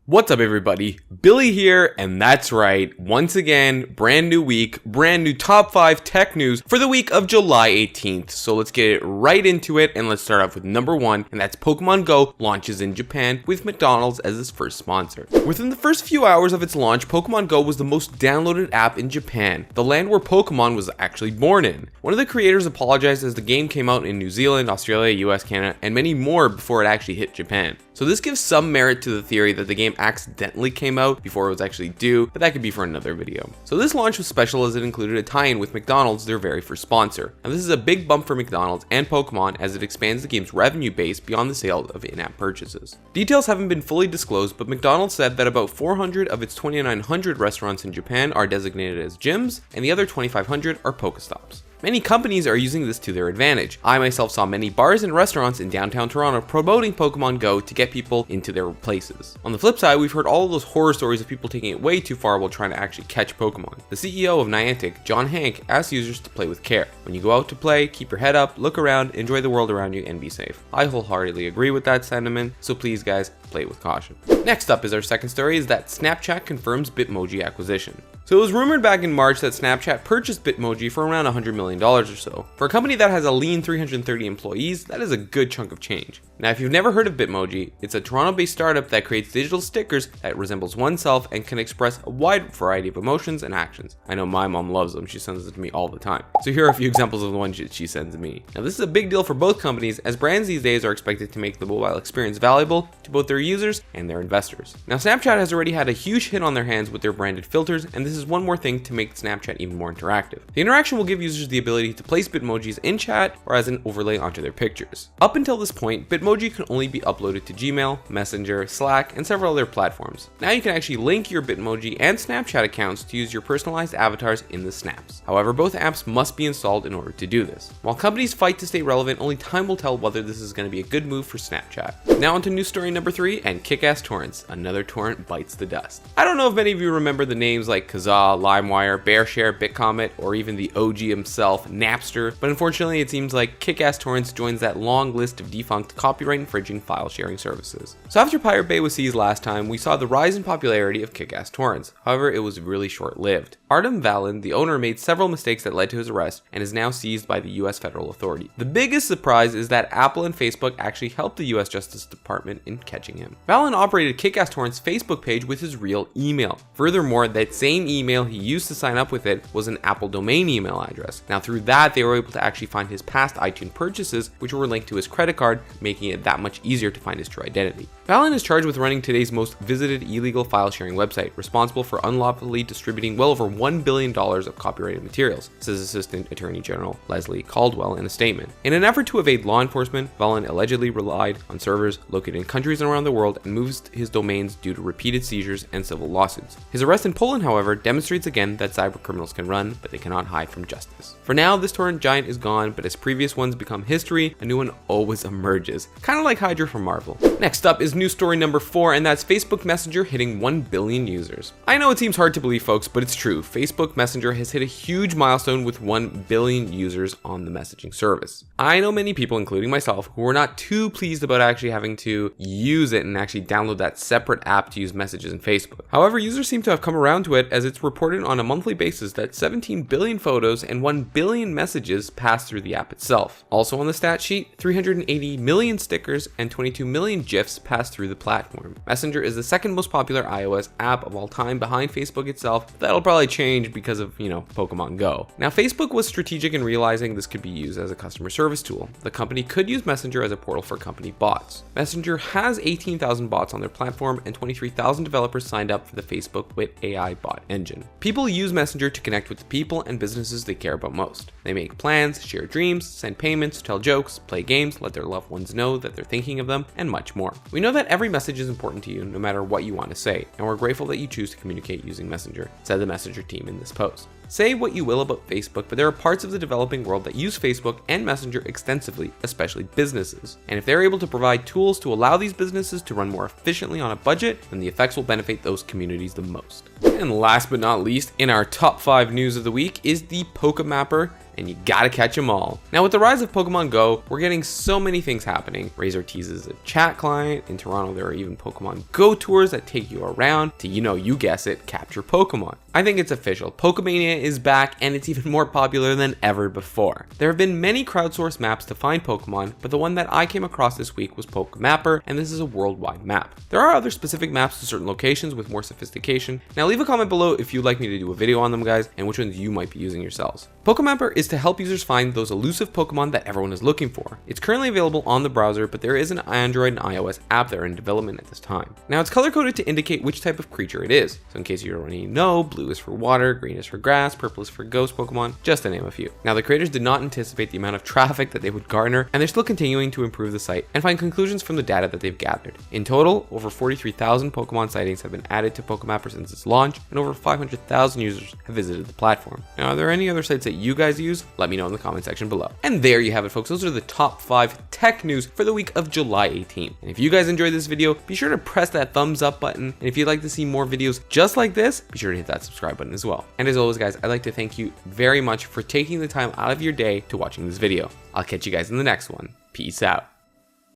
What's up everybody, Billy here, and that's right, once again, brand new week, brand new top 5 tech news for the week of July 18th. So let's get right into it, and let's start off with number 1, and that's Pokemon Go launches in Japan with McDonald's as its first sponsor. Within the first few hours of its launch, Pokemon Go was the most downloaded app in Japan, the land where Pokemon was actually born in. One of the creators apologized as the game came out in New Zealand, Australia, US, Canada, and many more before it actually hit Japan. So this gives some merit to the theory that the game accidentally came out before it was actually due, but that could be for another video. So this launch was special as it included a tie-in with McDonald's, their very first sponsor. Now this is a big bump for McDonald's and Pokemon as it expands the game's revenue base beyond the sale of in-app purchases. Details haven't been fully disclosed, but McDonald's said that about 400 of its 2,900 restaurants in Japan are designated as gyms, and the other 2,500 are Pokestops. Many companies are using this to their advantage. I myself saw many bars and restaurants in downtown Toronto promoting Pokemon Go to get people into their places. On the flip side, we've heard all of those horror stories of people taking it way too far while trying to actually catch Pokemon. The CEO of Niantic, John Hank, asked users to play with care. When you go out to play, keep your head up, look around, enjoy the world around you, and be safe. I wholeheartedly agree with that sentiment, so please guys, play with caution. Next up is our second story, is that Snapchat confirms Bitmoji acquisition. So it was rumored back in March that Snapchat purchased Bitmoji for around $100 million or so. For a company that has a lean 330 employees, that is a good chunk of change. Now if you've never heard of Bitmoji, it's a Toronto-based startup that creates digital stickers that resembles oneself and can express a wide variety of emotions and actions. I know my mom loves them, she sends it to me all the time. So here are a few examples of the ones she sends me. Now this is a big deal for both companies as brands these days are expected to make the mobile experience valuable to both their users and their investors. Now Snapchat has already had a huge hit on their hands with their branded filters, and this is one more thing to make Snapchat even more interactive. The interaction will give users the ability to place Bitmojis in chat or as an overlay onto their pictures. Up until this point, Bitmoji could only be uploaded to Gmail, Messenger, Slack, and several other platforms. Now you can actually link your Bitmoji and Snapchat accounts to use your personalized avatars in the snaps. However, both apps must be installed in order to do this. While companies fight to stay relevant, only time will tell whether this is going to be a good move for Snapchat. Now onto news story number 3 and Kickass Torrents. Another torrent bites the dust. I don't know if many of you remember the names like Kazaa, LimeWire, BearShare, BitComet, or even the OG himself, Napster, but unfortunately it seems like Kickass Torrents joins that long list of defunct copyright infringing file sharing services. So after Pirate Bay was seized last time, we saw the rise in popularity of Kickass Torrents. However, it was really short-lived. Artem Valin, the owner, made several mistakes that led to his arrest and is now seized by the US federal authority. The biggest surprise is that Apple and Facebook actually helped the US Justice Department in catching him. Valin operated Kickass Torrents' Facebook page with his real email. Furthermore, that same email he used to sign up with it was an Apple domain email address. Now through that, they were able to actually find his past iTunes purchases, which were linked to his credit card, making it that much easier to find his true identity. Valin is charged with running today's most visited illegal file sharing website, responsible for unlawfully distributing well over $1 billion of copyrighted materials, says Assistant Attorney General Leslie Caldwell in a statement. In an effort to evade law enforcement, Valin allegedly relied on servers located in countries around the world and moved his domains due to repeated seizures and civil lawsuits. His arrest in Poland, however, demonstrates again that cyber criminals can run, but they cannot hide from justice. For now, this torrent giant is gone, but as previous ones become history, a new one always emerges, kind of like Hydra from Marvel. Next up is news story number 4, and that's Facebook Messenger hitting 1 billion users. I know it seems hard to believe, folks, but it's true. Facebook Messenger has hit a huge milestone with 1 billion users on the messaging service. I know many people, including myself, who are not too pleased about actually having to use it and actually download that separate app to use messages in Facebook. However, users seem to have come around to it as it's reported on a monthly basis that 17 billion photos and 1 billion messages pass through the app itself. Also on the stat sheet, 380 million stickers and 22 million GIFs pass through the platform. Messenger is the second most popular iOS app of all time behind Facebook itself. That'll probably change because of, Pokemon Go. Now, Facebook was strategic in realizing this could be used as a customer service tool. The company could use Messenger as a portal for company bots. Messenger has 18,000 bots on their platform and 23,000 developers signed up for the Facebook Wit AI bot engine. People use Messenger to connect with the people and businesses they care about most. They make plans, share dreams, send payments, tell jokes, play games, let their loved ones know that they're thinking of them, and much more. We know that every message is important to you no matter what you want to say, and we're grateful that you choose to communicate using Messenger, said the Messenger team in this post. Say what you will about Facebook, but there are parts of the developing world that use Facebook and Messenger extensively, especially businesses. And if they're able to provide tools to allow these businesses to run more efficiently on a budget, then the effects will benefit those communities the most. And last but not least, in our top 5 news of the week is the PolkaMapper and you gotta catch them all. Now with the rise of Pokemon Go, we're getting so many things happening. Razer teases a chat client. In Toronto, there are even Pokemon Go tours that take you around to, you guess it, capture Pokemon. I think it's official. Pokemania is back, and it's even more popular than ever before. There have been many crowdsourced maps to find Pokemon, but the one that I came across this week was PolkaMapper, and this is a worldwide map. There are other specific maps to certain locations with more sophistication. Now leave a comment below if you'd like me to do a video on them, guys, and which ones you might be using yourselves. PolkaMapper is to help users find those elusive Pokemon that everyone is looking for. It's currently available on the browser, but there is an Android and iOS app that are in development at this time. Now it's color coded to indicate which type of creature it is. So in case you already know, blue is for water, green is for grass, purple is for ghost Pokemon, just to name a few. Now the creators did not anticipate the amount of traffic that they would garner, and they're still continuing to improve the site and find conclusions from the data that they've gathered. In total, over 43,000 Pokemon sightings have been added to PolkaMapper since its launch, and over 500,000 users have visited the platform. Now, are there any other sites that you guys use? Let me know in the comment section below. And there you have it, folks. Those are the top 5 tech news for the week of July 18th. And if you guys enjoyed this video, be sure to press that thumbs up button. And if you'd like to see more videos just like this, be sure to hit that subscribe button as well. And as always, guys, I'd like to thank you very much for taking the time out of your day to watching this video. I'll catch you guys in the next one. Peace out.